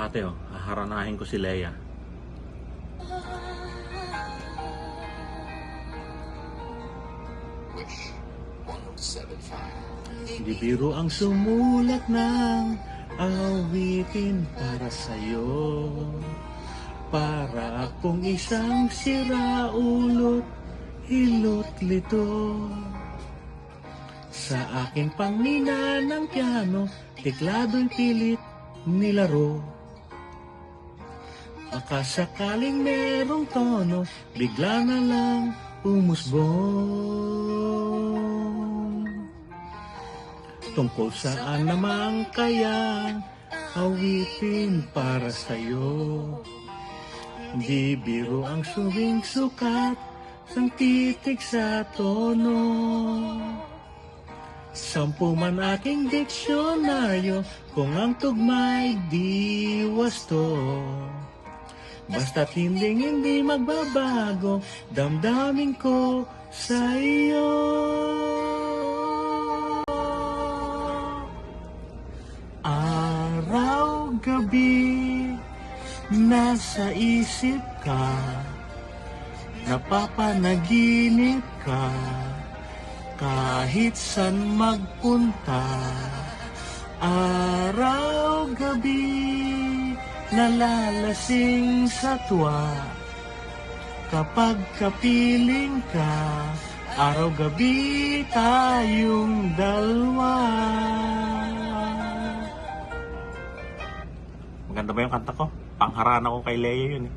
Ate, haharanahin ko si Leia. Wish 1075. Di biro ang sumulat ng awitin para sa'yo. Para akong isang siraulot, hilot lito. Sa aking pangina ng piano, teklado'y pilit nilaro. Baka sakaling merong tono, bigla na lang umusbong. Tungkol saan namang kayang awitin para sa'yo. Di biro ang suwing sukat, sang titik sa tono. 10 man aking diksyonaryo, kung ang tugma'y di wasto. Basta't hindi magbabago, damdamin ko sa iyo. Araw, gabi, nasa isip ka, napapanaginip ka, kahit san magpunta. Araw, gabi, nalalasing sa tuwa, kapag kapiling ka, araw-gabi tayong dalawa. Maganda ba yung kanta ko? Pangharana ko kay Leia yun eh.